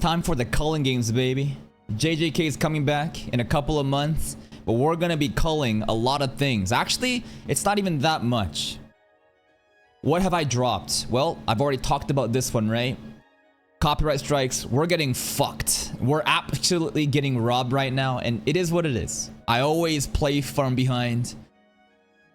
time for the culling games, baby. JJK is coming back in a couple of months, but we're gonna be culling a lot of things. Actually, it's not even that much. What have I dropped? Well, I've already talked about this one, right? Copyright strikes, we're getting fucked. We're absolutely getting robbed right now, and it is what it is. I always play from behind.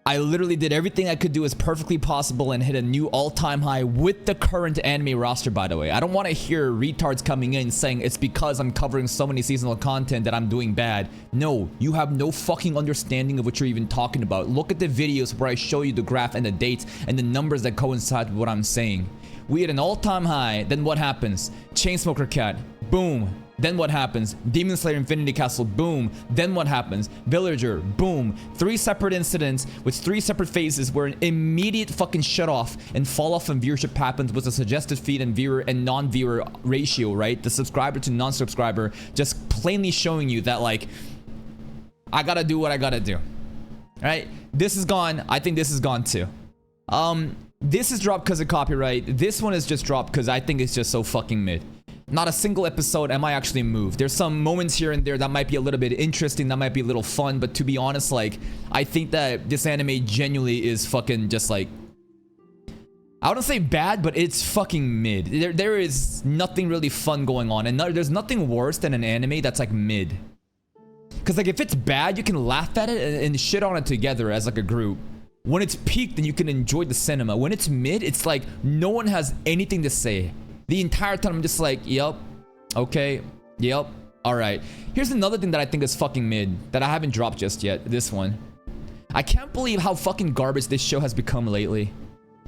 I literally did everything I could do as perfectly possible and hit a new all-time high with the current anime roster, by the way. I don't want to hear retards coming in saying it's because I'm covering so many seasonal content that I'm doing bad. No, you have no fucking understanding of what you're even talking about. Look at the videos where I show you the graph and the dates and the numbers that coincide with what I'm saying. We hit an all-time high, then what happens? Chainsmoker Cat, boom. Then what happens? Demon Slayer Infinity Castle, boom. Then what happens? Villager, boom. 3 separate incidents with 3 separate phases where an immediate fucking shut off and fall off in viewership happens with a suggested feed and viewer and non-viewer ratio, right? The subscriber to non-subscriber just plainly showing you that, like, I gotta do what I gotta do. Right? This is gone. I think this is gone too. This is dropped because of copyright. This one is just dropped because I think it's just so fucking mid. Not a single episode am I actually moved. There's some moments here and there that might be a little bit interesting, that might be a little fun, but to be honest, like, I think that this anime genuinely is fucking just like, I wouldn't say bad, but it's fucking mid. There is nothing really fun going on, and there's nothing worse than an anime that's like mid. Because like if it's bad, you can laugh at it and shit on it together as like a group. When it's peaked, then you can enjoy the cinema. When it's mid, it's like no one has anything to say. The entire time I'm just like, yep, okay, yep, alright. Here's another thing that I think is fucking mid, that I haven't dropped just yet, this one. I can't believe how fucking garbage this show has become lately.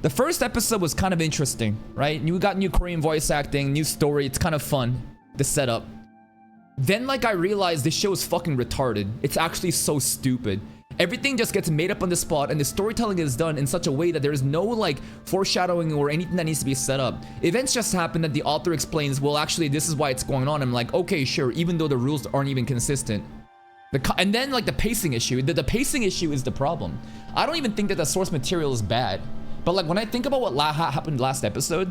The first episode was kind of interesting, right? You got new Korean voice acting, new story, it's kind of fun, the setup. Then like I realized this show is fucking retarded. It's actually so stupid. Everything just gets made up on the spot, and the storytelling is done in such a way that there is no like foreshadowing or anything that needs to be set up. Events just happen that the author explains, well actually this is why it's going on. I'm like, okay, sure, even though the rules aren't even consistent. And then like the pacing issue, the pacing issue is the problem. I don't even think that the source material is bad, but like when I think about what happened last episode,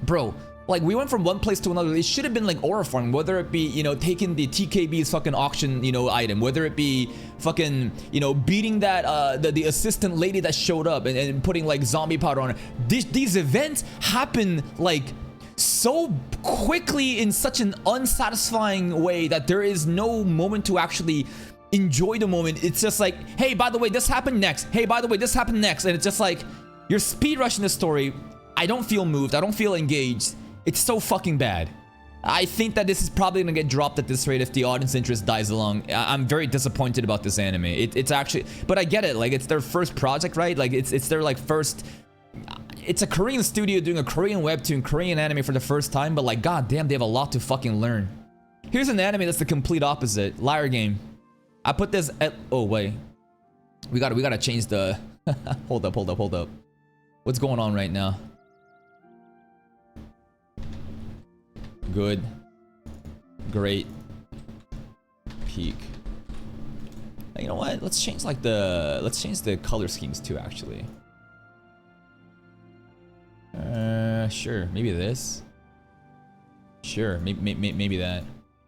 bro, like we went from one place to another. It should have been like Orifon, whether it be, you know, taking the TKB's fucking auction, you know, item, whether it be fucking, you know, beating that the assistant lady that showed up and putting like zombie powder on her. These events happen like so quickly in such an unsatisfying way that there is no moment to actually enjoy the moment. It's just like, hey, by the way, this happened next. Hey, by the way, this happened next. And it's just like, you're speed rushing the story. I don't feel moved. I don't feel engaged. It's so fucking bad. I think that this is probably gonna get dropped at this rate if the audience interest dies along. I'm very disappointed about this anime. It's actually, but I get it. Like it's their first project, right? Like it's their like first. It's a Korean studio doing a Korean webtoon, Korean anime for the first time. But like, goddamn, they have a lot to fucking learn. Here's an anime that's the complete opposite. Liar Game. I put this at. Oh wait, we gotta change the. Hold up. What's going on right now? Good, great, peak. You know what? Let's change like the color schemes too. Actually, sure. Maybe this. Sure, maybe that.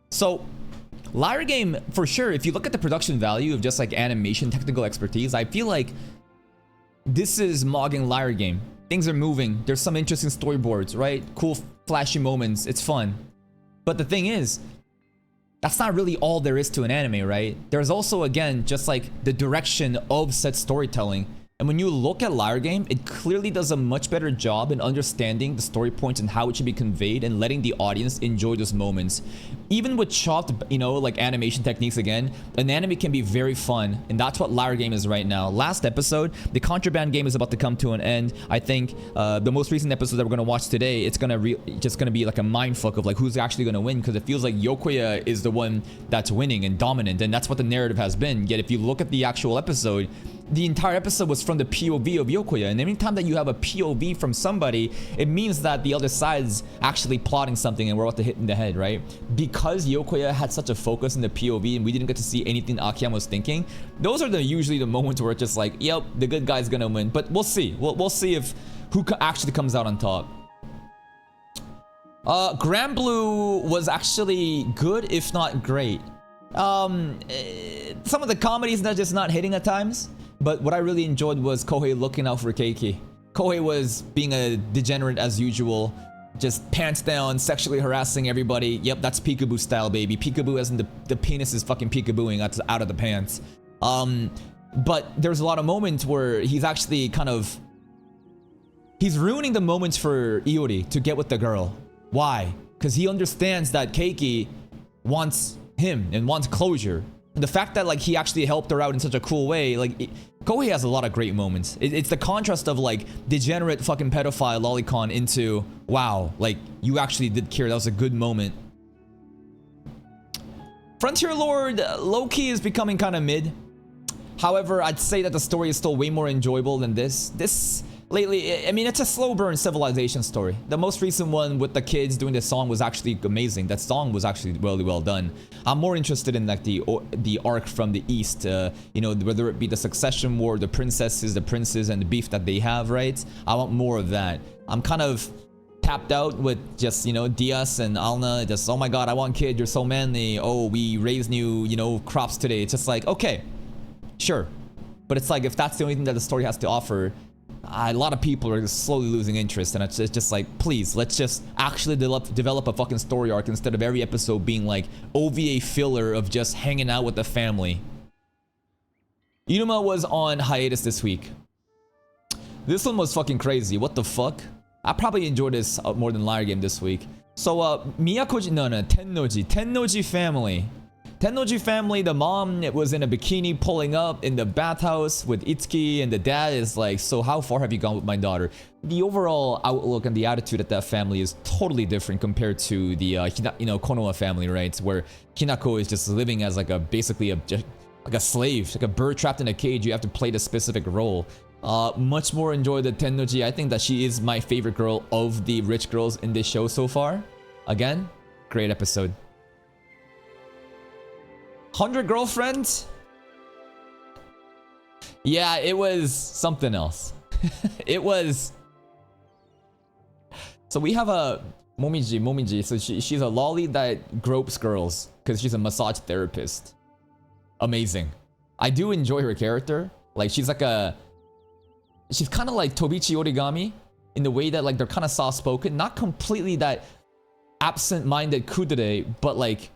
So, Liar Game for sure. If you look at the production value of just like animation, technical expertise, I feel like this is mogging Liar Game. Things are moving. There's some interesting storyboards, right? Cool, flashy moments. It's fun. But the thing is, that's not really all there is to an anime, right? There's also, again, just like the direction of said storytelling. And when you look at Liar Game, it clearly does a much better job in understanding the story points and how it should be conveyed and letting the audience enjoy those moments. Even with chopped, you know, like animation techniques again, an anime can be very fun, and that's what Liar Game is right now. Last episode, the Contraband game is about to come to an end. I think the most recent episode that we're gonna watch today, it's just gonna be like a mindfuck of like who's actually gonna win, because it feels like Yokoya is the one that's winning and dominant, and that's what the narrative has been. Yet if you look at the actual episode, the entire episode was from the POV of Yokoya, and anytime that you have a POV from somebody, it means that the other side's actually plotting something and we're about to hit in the head, right? Because Yokoya had such a focus in the POV and we didn't get to see anything Akiyama was thinking, those are usually the moments where it's just like, yep, the good guy's gonna win. But we'll see. We'll see if who actually comes out on top. Grand Blue was actually good, if not great. Some of the comedies are just not hitting at times, but what I really enjoyed was Kohei looking out for Keiki. Kohei was being a degenerate as usual, just pants down, sexually harassing everybody. Yep, that's peekaboo style, baby. Peekaboo as in the penis is fucking peekabooing out of the pants. But there's a lot of moments where he's actually he's ruining the moments for Iori to get with the girl. Why? Because he understands that Keiki wants him and wants closure. And the fact that like he actually helped her out in such a cool way, like Kohei has a lot of great moments. It's the contrast of like degenerate fucking pedophile lolicon into wow, like you actually did care. That was a good moment. Frontier Lord low-key is becoming kind of mid. However, I'd say that the story is still way more enjoyable than this. Lately, I mean, it's a slow burn civilization story. The most recent one with the kids doing the song was actually amazing. That song was actually really well done. I'm more interested in like the arc from the east, you know, whether it be the succession war, the princesses, the princes, and the beef that they have, right? I want more of that. I'm kind of tapped out with just, you know, Diaz and Alna. Just, oh my god, I want kid, you're so manly. Oh, we raised new, you know, crops today. It's just like, okay, sure. But it's like, if that's the only thing that the story has to offer, a lot of people are slowly losing interest, and it's just like, please, let's just actually develop a fucking story arc instead of every episode being like OVA filler of just hanging out with the family. Inuma was on hiatus this week. This one was fucking crazy. What the fuck? I probably enjoyed this more than Liar Game this week. So, Tennoji family. Tennoji family, the mom was in a bikini pulling up in the bathhouse with Itsuki, and the dad is like, so how far have you gone with my daughter? The overall outlook and the attitude at that family is totally different compared to the Konoha family, right? Where Hinako is just living as like basically a slave, like a bird trapped in a cage. You have to play the specific role. Much more enjoy the Tennoji. I think that she is my favorite girl of the rich girls in this show so far. Again, great episode. 100 Girlfriends? Yeah, it was something else. It was... So we have a Momiji. So she's a lolly that gropes girls because she's a massage therapist. Amazing. I do enjoy her character. Like, she's like she's kind of like Tobichi Origami in the way that like they're kind of soft-spoken. Not completely that absent-minded kudere, but like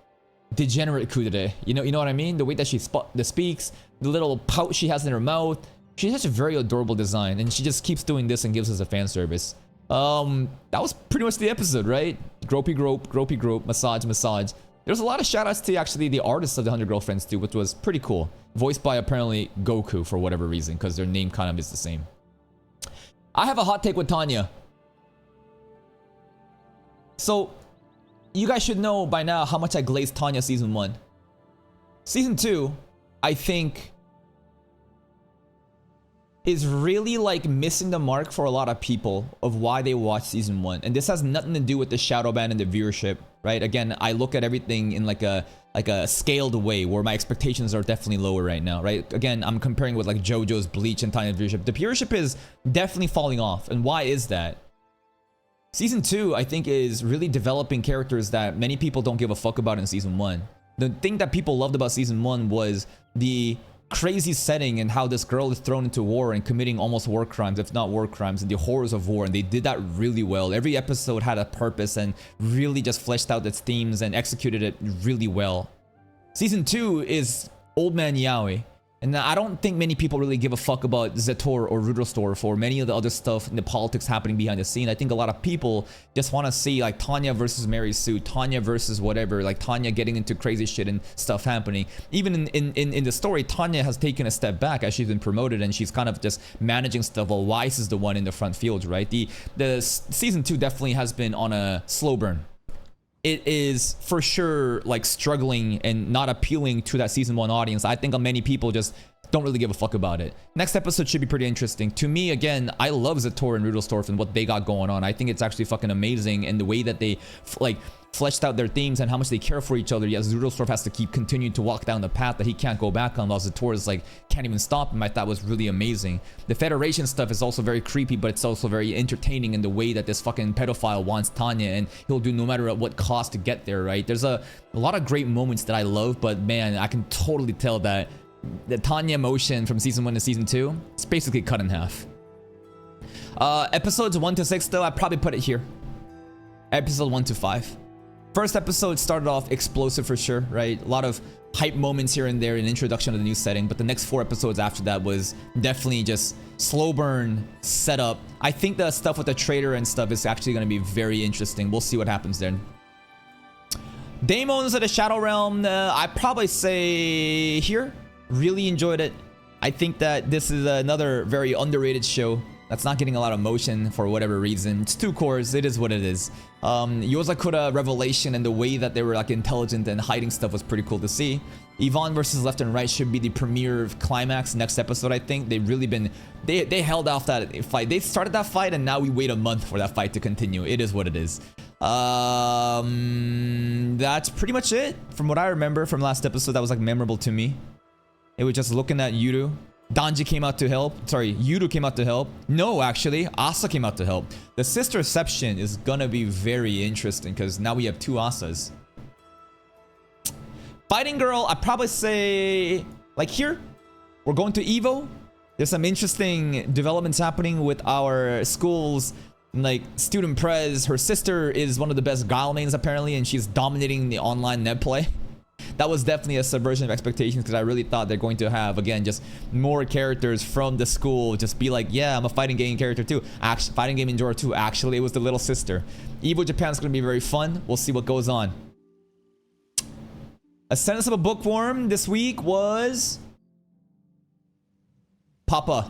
degenerate kudere. You know what I mean? The way that she speaks, the little pout she has in her mouth. She has a very adorable design, and she just keeps doing this and gives us a fan service. That was pretty much the episode, right? Gropey grope, massage. There's a lot of shoutouts to actually the artists of the 100 Girlfriends too, which was pretty cool. Voiced by apparently Goku for whatever reason, because their name kind of is the same. I have a hot take with Tanya. So, you guys should know by now how much I glazed Tanya season 1. Season 2, I think, is really like missing the mark for a lot of people of why they watch season 1. And this has nothing to do with the shadow ban and the viewership, right? Again, I look at everything in like a scaled way where my expectations are definitely lower right now, right? Again, I'm comparing with like JoJo's, Bleach, and Tanya viewership. The viewership is definitely falling off. And why is that? Season 2, I think, is really developing characters that many people don't give a fuck about in season 1. The thing that people loved about season 1 was the crazy setting and how this girl is thrown into war and committing almost war crimes, if not war crimes, and the horrors of war. And they did that really well. Every episode had a purpose and really just fleshed out its themes and executed it really well. Season 2 is Old Man Yaoi. And I don't think many people really give a fuck about Zetor or Rudelstorff or many of the other stuff in the politics happening behind the scene. I think a lot of people just want to see like Tanya versus Mary Sue, Tanya versus whatever, like Tanya getting into crazy shit and stuff happening. Even in the story, Tanya has taken a step back as she's been promoted and she's kind of just managing stuff while Weiss is the one in the front field, right? The season 2 definitely has been on a slow burn. It is for sure like struggling and not appealing to that season 1 audience. I think many people just don't really give a fuck about it. Next episode should be pretty interesting. To me, again, I love Zator and Rudelstorff and what they got going on. I think it's actually fucking amazing, and the way that they like fleshed out their themes and how much they care for each other. Yes, Rudelstorff has to keep continuing to walk down the path that he can't go back on, while Zator is like can't even stop him. I thought was really amazing. The Federation stuff is also very creepy, but it's also very entertaining in the way that this fucking pedophile wants Tanya, and he'll do no matter at what cost to get there, right? There's a lot of great moments that I love, but man, I can totally tell that the Tanya emotion from season 1 to season 2, it's basically cut in half. Episodes 1 to 6 though, I'd probably put it here. Episode 1 to 5. First episode started off explosive for sure, right? A lot of hype moments here and there, an introduction to the new setting, but the next 4 episodes after that was definitely just slow burn setup. I think the stuff with the trader and stuff is actually going to be very interesting. We'll see what happens there. Daemons of the Shadow Realm, I'd probably say here. Really enjoyed it. I think that this is another very underrated show that's not getting a lot of motion for whatever reason. It's 2 cores, it is what it is. Yozakura Revelation and the way that they were like intelligent and hiding stuff was pretty cool to see. Yvonne versus Left and Right should be the premiere climax next episode, I think. They've really been, they held off that fight. They started that fight and now we wait a month for that fight to continue. It is what it is. That's pretty much it from what I remember from last episode that was like memorable to me. It was just looking at Yuru. Danji came out to help. Sorry, Yuru came out to help. No, actually, Asa came out to help. The sisterception is gonna be very interesting because now we have 2 Asas. Fighting Girl, I'd probably say like here. We're going to Evo. There's some interesting developments happening with our schools. Like student Prez, her sister is one of the best Guile mains apparently, and she's dominating the online net play. That was definitely a subversion of expectations because I really thought they're going to have, again, just more characters from the school just be like, yeah, I'm a fighting game character too. Actually, fighting game enjoyer too. Actually, it was the little sister. Evo Japan's going to be very fun. We'll see what goes on. A Sentence of a Bookworm this week was Papa.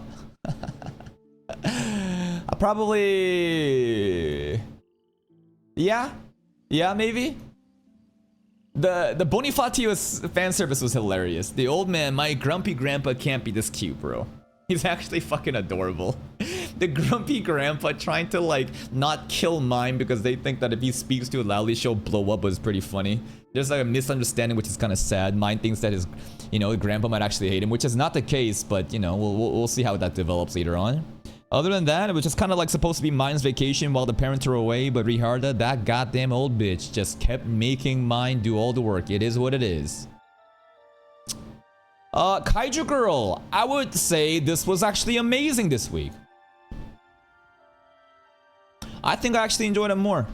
Probably, yeah, maybe. The Bonifacio fan service was hilarious. The old man, my grumpy grandpa can't be this cute, bro. He's actually fucking adorable. The grumpy grandpa trying to like not kill Mime because they think that if he speaks too loudly she'll blow up was pretty funny. There's like a misunderstanding which is kind of sad. Mime thinks that his, grandpa might actually hate him, which is not the case, but we'll see how that develops later on. Other than that, it was just kind of like supposed to be Mine's vacation while the parents were away, but Riharda, that goddamn old bitch, just kept making Mine do all the work. It is what it is. Kaiju Girl, I would say this was actually amazing this week. I think I actually enjoyed it more.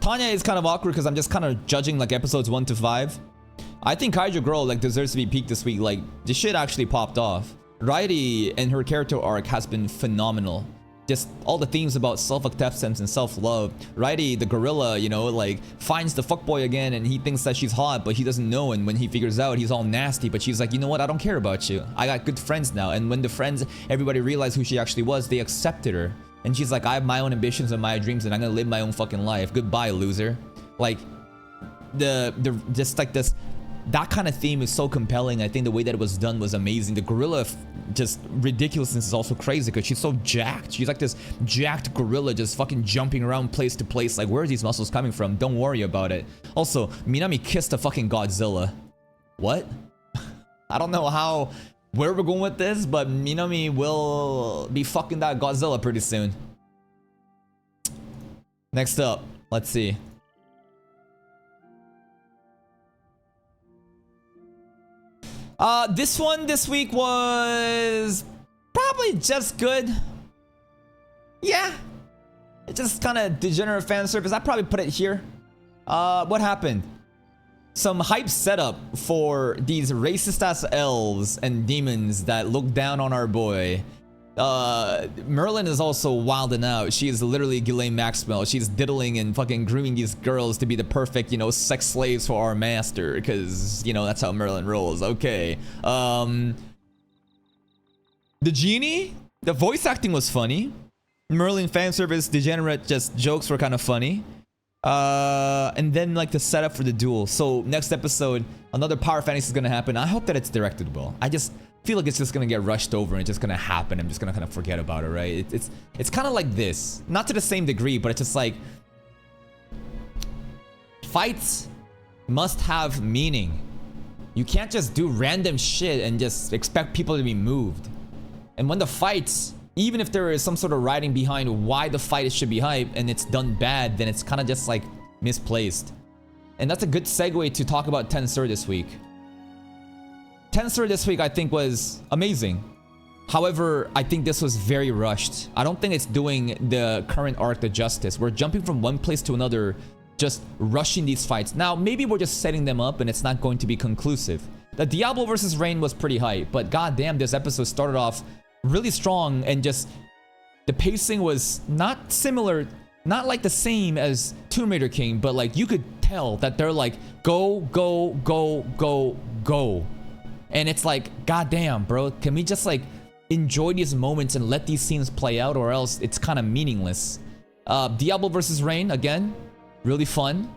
Tanya is kind of awkward because I'm just kind of judging like episodes 1 to 5. I think Kaiju Girl like deserves to be peaked this week. Like, this shit actually popped off. Rairi and her character arc has been phenomenal. Just all the themes about self-acceptance and self-love. Rairi, the gorilla, like finds the fuckboy again and he thinks that she's hot, but he doesn't know, and when he figures out, he's all nasty, but she's like, you know what, I don't care about you. I got good friends now. And when the friends, everybody realized who she actually was, they accepted her. And she's like, I have my own ambitions and my dreams and I'm gonna live my own fucking life. Goodbye, loser. Like, just like this, that kind of theme is so compelling. I think the way that it was done was amazing. The gorilla just ridiculousness is also crazy because she's so jacked. She's like this jacked gorilla just fucking jumping around place to place. Like, where are these muscles coming from? Don't worry about it. Also, Minami kissed a fucking Godzilla. What? I don't know where we're going with this, but Minami will be fucking that Godzilla pretty soon. Next up, let's see. This one this week was probably just good. Yeah. It just kind of degenerate fan service. I'd probably put it here. What happened? Some hype setup for these racist ass elves and demons that look down on our boy. Merlin is also wilding out. She is literally Ghislaine Maxwell. She's diddling and fucking grooming these girls to be the perfect, sex slaves for our master. Because, that's how Merlin rolls. Okay. The genie? The voice acting was funny. Merlin fan service degenerate just jokes were kind of funny. And then like the setup for the duel. So next episode, another Power Fantasy is gonna happen. I hope that it's directed well. I just feel like it's just gonna get rushed over and it's just gonna happen. I'm just gonna kind of forget about it, right? It's kind of like this, not to the same degree, but it's just like fights must have meaning. You can't just do random shit and just expect people to be moved. And when the fights, even if there is some sort of writing behind why the fight should be hype and it's done bad, then it's kind of just like misplaced. And that's a good segue to talk about Tensor this week. Tensor this week I think was amazing. However, I think this was very rushed. I don't think it's doing the current arc the justice. We're jumping from one place to another, just rushing these fights. Now, maybe we're just setting them up and it's not going to be conclusive. The Diablo versus Rain was pretty hype, but goddamn, this episode started off really strong and just the pacing was not similar, not like the same as Tomb Raider King, but like you could tell that they're like go, go, go, go, go. And it's like, goddamn, bro, can we just like enjoy these moments and let these scenes play out, or else it's kind of meaningless. Diablo versus Rain, again, really fun.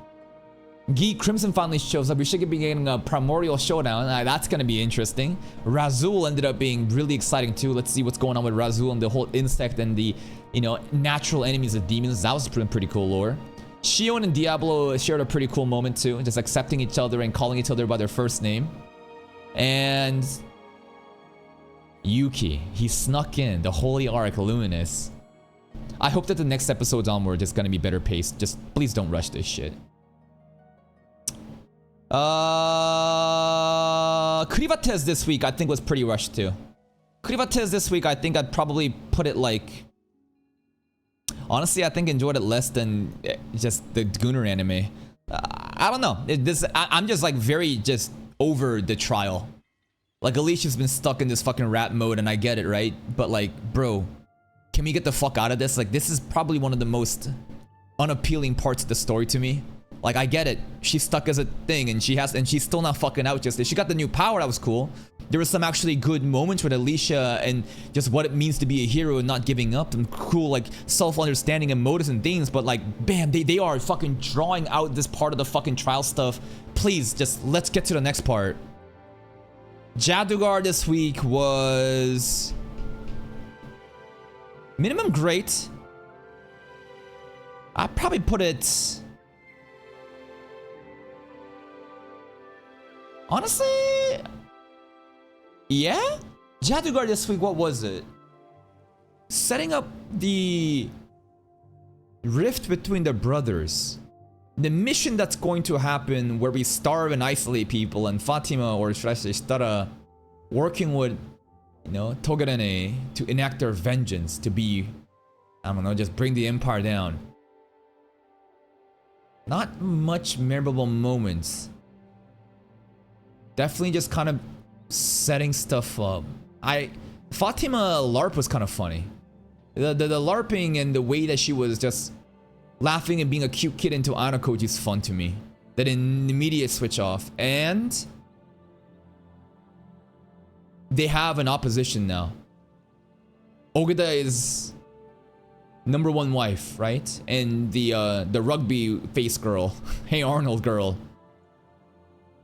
Guy Crimson finally shows up. We should be getting a Primordial Showdown. That's going to be interesting. Razul ended up being really exciting too. Let's see what's going on with Razul and the whole insect and the, you know, natural enemies of demons. That was pretty cool lore. Shion and Diablo shared a pretty cool moment too. Just accepting each other and calling each other by their first name. And Yuki, he snuck in the Holy Ark Luminous. I hope that the next episodes onward is going to be better paced. Just please don't rush this shit. Krivates this week I think was pretty rushed too. Krivates this week I think I'd probably put it like, honestly I think enjoyed it less than just the Gunnar anime. I don't know. I'm just like very just over the trial. Like Alicia's been stuck in this fucking rap mode and I get it, right? But like, bro, can we get the fuck out of this? Like, this is probably one of the most unappealing parts of the story to me. Like, I get it. She's stuck as a thing and she's still not fucking out just. She got the new power, that was cool. There was some actually good moments with Alicia and just what it means to be a hero and not giving up and cool like self-understanding and motives and things, but like, bam, they are fucking drawing out this part of the fucking trial stuff. Please, just let's get to the next part. Jadugar this week was minimum great. I'd probably put it, honestly, yeah? Jadugar this week, what was it? Setting up the rift between the brothers. The mission that's going to happen where we starve and isolate people, and Fatima, or should I say Shitara, working with, you know, Togedenne to enact their vengeance, to be, I don't know, just bring the empire down. Not much memorable moments. Definitely just kind of setting stuff up. Fatima LARP was kind of funny. The LARPing and the way that she was just laughing and being a cute kid into Anakoji is fun to me. That immediate switch off. And they have an opposition now. Ogeda is #1 wife, right? And the rugby face girl, Hey Arnold girl.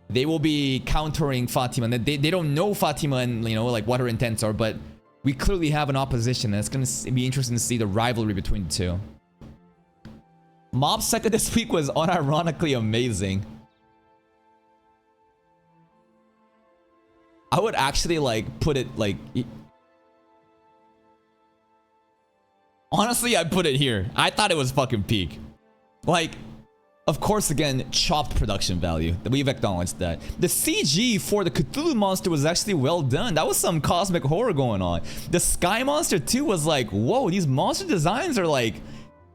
They will be countering Fatima. They don't know Fatima and, you know, like what her intents are, but we clearly have an opposition. And it's going to be interesting to see the rivalry between the two. Mob Psycho this week was unironically amazing. I would actually like put it like, honestly, I put it here. I thought it was fucking peak. Like, of course, again, chopped production value. We've acknowledged that. The CG for the Cthulhu monster was actually well done. That was some cosmic horror going on. The Sky monster too was like, whoa, these monster designs are like,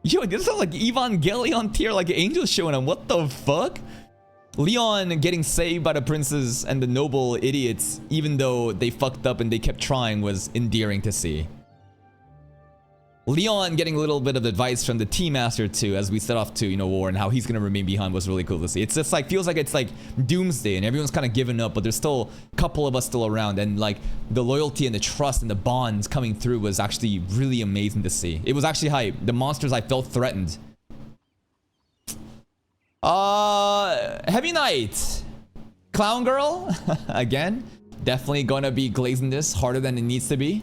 yo, this is like Evangelion tier, like angels showing them. What the fuck? Leon getting saved by the princes and the noble idiots, even though they fucked up and they kept trying, was endearing to see. Leon getting a little bit of advice from the Tea Master too, as we set off to, you know, war, and how he's gonna remain behind was really cool to see. It's just like, feels like it's like doomsday and everyone's kind of given up, but there's still a couple of us still around, and like the loyalty and the trust and the bonds coming through was actually really amazing to see. It was actually hype. The monsters, I felt threatened. Heavy Knight. Clown Girl. Again, definitely gonna be glazing this harder than it needs to be.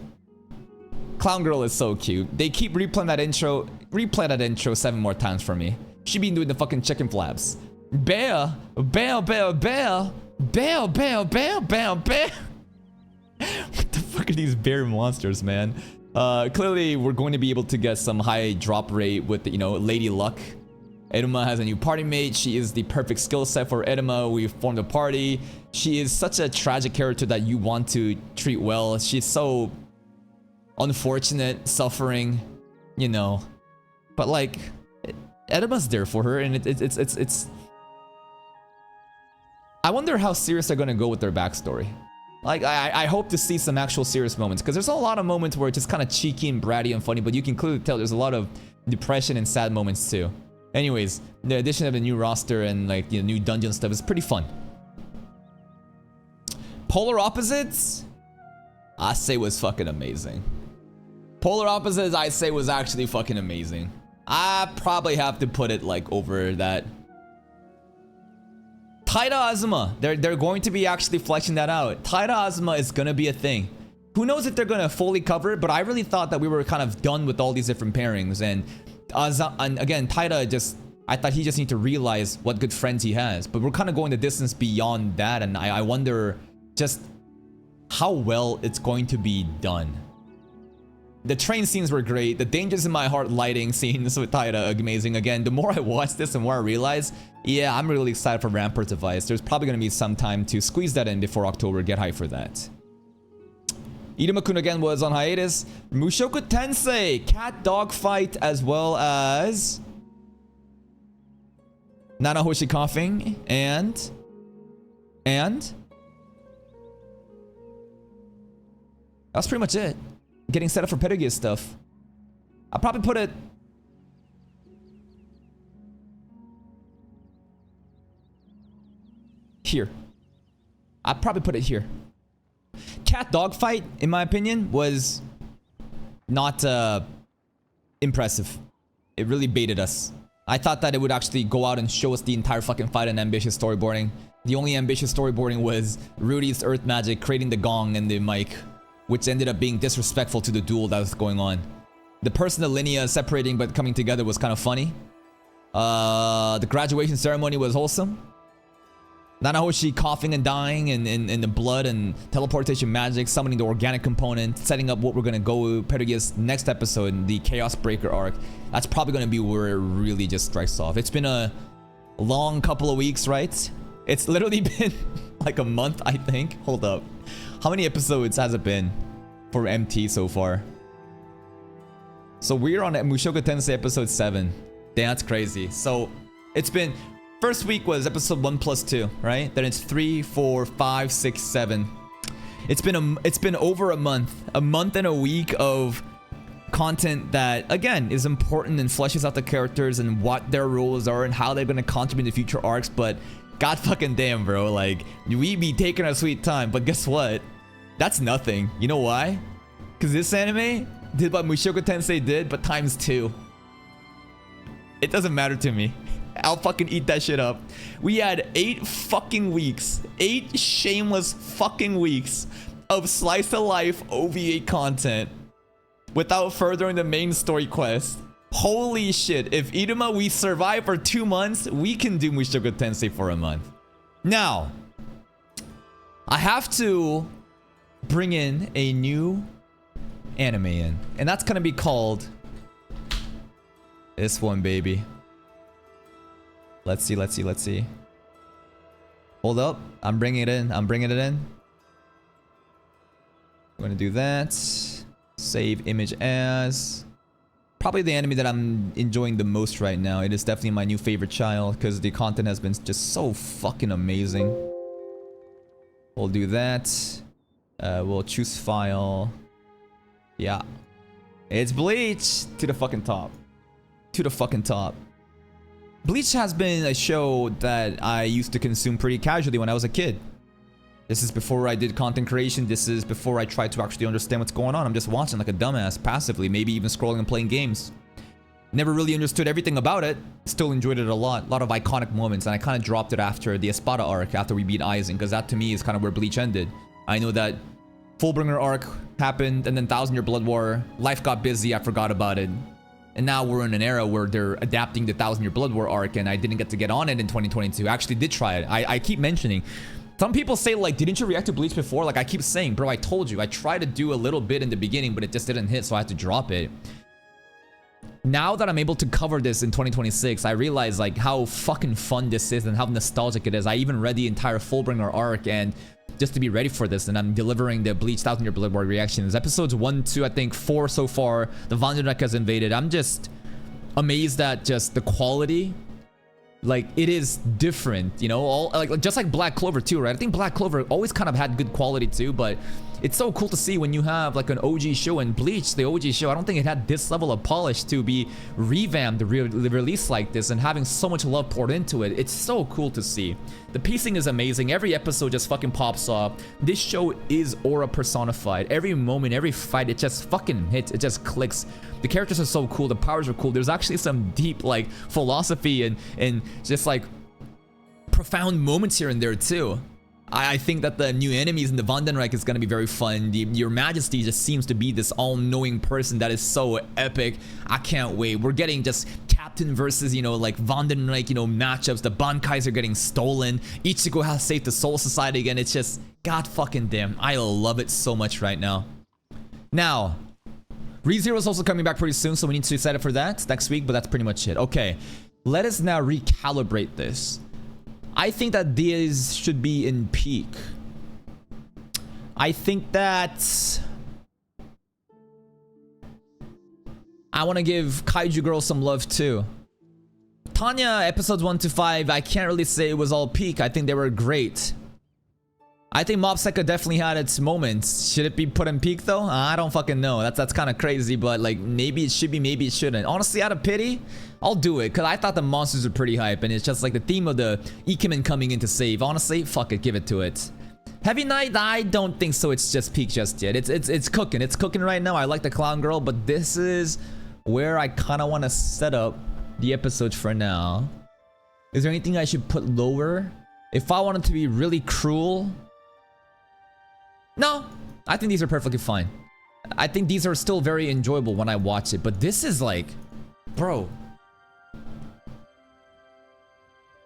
Clown Girl is so cute. They keep replaying that intro. Replay that intro 7 more times for me. She been doing the fucking chicken flaps. Bear, bear, bear, bear, bear, bear, bear, bear, bear. What the fuck are these bear monsters, man? Clearly, we're going to be able to get some high drop rate with, you know, Lady Luck. Edema has a new party mate. She is the perfect skill set for Edema. We've formed a party. She is such a tragic character that you want to treat well. She's so unfortunate, suffering, you know. But like, Edema's there for her, and it's. I wonder how serious they're gonna go with their backstory. Like, I hope to see some actual serious moments, because there's a lot of moments where it's just kind of cheeky and bratty and funny, but you can clearly tell there's a lot of depression and sad moments too. Anyways, the addition of the new roster and like, you know, new dungeon stuff is pretty fun. Polar Opposites, I say was fucking amazing. Polar Opposites, I say was actually fucking amazing. I probably have to put it like over that. Taira Azuma, they're going to be actually fleshing that out. Taira Azuma is gonna be a thing. Who knows if they're gonna fully cover it, but I really thought that we were kind of done with all these different pairings. And again, Taira I thought he just need to realize what good friends he has. But we're kind of going the distance beyond that, and I wonder just how well it's going to be done. The train scenes were great. The Dangers in My Heart lighting scenes with Taira, amazing. Again, the more I watch this, the more I realize, yeah, I'm really excited for Rampart Device. There's probably going to be some time to squeeze that in before October. Get hyped for that. Iruma-kun again was on hiatus. Mushoku Tensei, Cat Dog Fight, as well as Nanahoshi Coughing, and that's pretty much it. Getting set up for Pedagogy stuff. I'll probably put it here. I'll probably put it here. Cat Dog Fight, in my opinion, was not impressive. It really baited us. I thought that it would actually go out and show us the entire fucking fight and ambitious storyboarding. The only ambitious storyboarding was Rudy's Earth Magic creating the gong and the mic, which ended up being disrespectful to the duel that was going on. The personal linea separating but coming together was kind of funny. The graduation ceremony was wholesome. Nanahoshi coughing and dying in the blood and teleportation magic, summoning the organic component, setting up what we're gonna go Pedagogy's next episode, the Chaos Breaker arc. That's probably gonna be where it really just strikes off. It's been a long couple of weeks, right? It's literally been like a month, I think. Hold up. How many episodes has it been for MT so far? So we're on Mushoku Tensei episode 7. Damn, that's crazy. So it's been... First week was episode 1 plus 2, right? Then it's 3, 4, 5, 6, 7. It's been over a month and a week of content that, again, is important and fleshes out the characters and what their roles are and how they're going to contribute to future arcs. But god fucking damn, bro, like, we be taking our sweet time. But guess what? That's nothing. You know why? Because this anime did what Mushoku Tensei did, but times 2. It doesn't matter to me. I'll fucking eat that shit up. We had 8 fucking weeks. 8 shameless fucking weeks of slice of life OVA content without furthering the main story quest. Holy shit. If Iruma, we survive for 2 months, we can do Mushoku Tensei for a month. Now, I have to bring in a new anime in. And that's gonna be called... this one, baby. Let's see. Hold up. I'm bringing it in. I'm gonna do that. Save image as. Probably the anime that I'm enjoying the most right now. It is definitely my new favorite child because the content has been just so fucking amazing. We'll do that. We'll choose file. Yeah. It's Bleach! To the fucking top. Bleach has been a show that I used to consume pretty casually when I was a kid. This is before I did content creation. This is before I tried to actually understand what's going on. I'm just watching like a dumbass, passively, maybe even scrolling and playing games. Never really understood everything about it. Still enjoyed it a lot. A lot of iconic moments. And I kind of dropped it after the Espada arc, after we beat Aizen, because that to me is kind of where Bleach ended. I know that Fullbringer arc happened, and then 1000 Year Blood War. Life got busy, I forgot about it. And now we're in an era where they're adapting the 1000 Year Blood War arc, and I didn't get to get on it in 2022. I actually did try it. I keep mentioning. Some people say, like, didn't you react to Bleach before? Like, I keep saying, bro, I told you. I tried to do a little bit in the beginning, but it just didn't hit, so I had to drop it. Now that I'm able to cover this in 2026, I realize like how fucking fun this is and how nostalgic it is. I even read the entire Fullbringer arc and just to be ready for this, and I'm delivering the Bleach 1000 Year Blood War reactions. Episodes 1, 2, I think 4 so far. The Vandenreich has invaded. I'm just amazed at just the quality. Like, it is different, you know, all like just like Black Clover too, right? I think Black Clover always kind of had good quality too, but it's so cool to see when you have like an OG show, and Bleach, the OG show, I don't think it had this level of polish to be revamped, released like this, and having so much love poured into it. It's so cool to see. The pacing is amazing. Every episode just fucking pops off. This show is aura personified. Every moment, every fight, it just fucking hits. It just clicks. The characters are so cool. The powers are cool. There's actually some deep like philosophy and just like profound moments here and there too. I think that the new enemies in the Vandenreich is going to be very fun. Your Majesty just seems to be this all-knowing person that is so epic. I can't wait. We're getting just Captain versus, you know, like Vandenreich, you know, matchups. The Bankais are getting stolen. Ichigo has saved the Soul Society again. It's just, god fucking damn. I love it so much right now. Now, ReZero is also coming back pretty soon, so we need to set up for that next week, but that's pretty much it. Okay, let us now recalibrate this. I think that these should be in peak. I think that I want to give Kaiju Girl some love too. Tanya episodes 1 to 5, I can't really say it was all peak. I think they were great. I think Mob Psycho definitely had its moments. Should it be put in peak though? I don't fucking know. That's kind of crazy, but like maybe it should be, maybe it shouldn't. Honestly, out of pity, I'll do it because I thought the monsters were pretty hype, and it's just like the theme of the Ikemen coming in to save. Honestly, fuck it, give it to it. Heavy Knight, I don't think so. It's just peak just yet. It's cooking. It's cooking right now. I like the Clown Girl, but this is where I kind of want to set up the episodes for now. Is there anything I should put lower? If I wanted to be really cruel. No, I think these are perfectly fine. I think these are still very enjoyable when I watch it, but this is like, bro,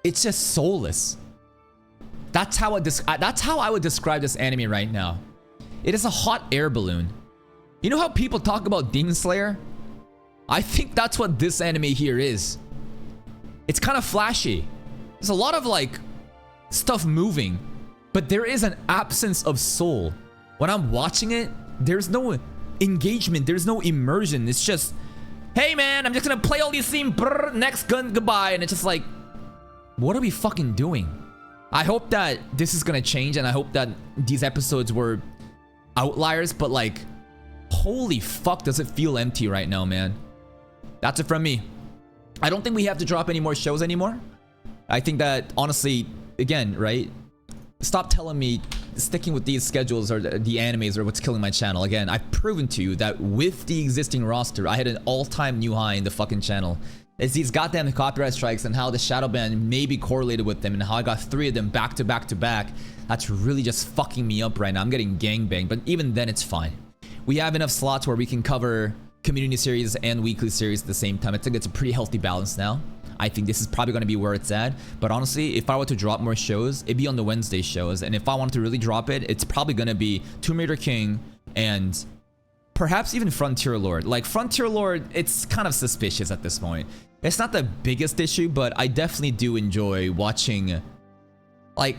it's just soulless. That's how I would describe this anime right now. It is a hot air balloon. You know how people talk about Demon Slayer? I think that's what this anime here is. It's kind of flashy. There's a lot of like stuff moving, but there is an absence of soul. When I'm watching it, there's no engagement, there's no immersion. It's just, hey man, I'm just gonna play all these scenes, brr, next gun, goodbye. And it's just like, what are we fucking doing? I hope that this is gonna change, and I hope that these episodes were outliers, but like, holy fuck, does it feel empty right now, man. That's it from me. I don't think we have to drop any more shows anymore. I think that, honestly, again, right? Stop telling me sticking with these schedules or the animes or what's killing my channel. Again, I've proven to you that with the existing roster, I hit an all-time new high in the fucking channel. It's these goddamn copyright strikes and how the shadow ban may be correlated with them, and how I got 3 of them back to back to back. That's really just fucking me up right now. I'm getting gangbanged, but even then it's fine. We have enough slots where we can cover community series and weekly series at the same time. I think it's a pretty healthy balance now. I think this is probably going to be where it's at. But honestly, if I were to drop more shows, it'd be on the Wednesday shows. And if I wanted to really drop it, it's probably going to be Tomb Raider King and perhaps even Frontier Lord. Like Frontier Lord, it's kind of suspicious at this point. It's not the biggest issue, but I definitely do enjoy watching. Like,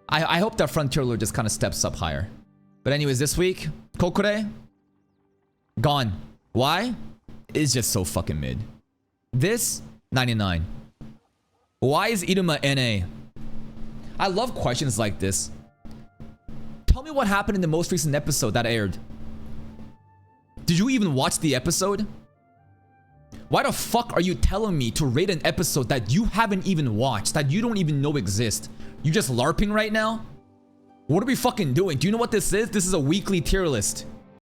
I hope that Frontier Lord just kind of steps up higher. But anyways, this week, Kokore, gone. Why? It's just so fucking mid. This, 99. Why is Iruma NA? I love questions like this. Tell me what happened in the most recent episode that aired. Did you even watch the episode? Why the fuck are you telling me to rate an episode that you haven't even watched, that you don't even know exist? You just LARPing right now? What are we fucking doing? Do you know what this is? This is a weekly tier list.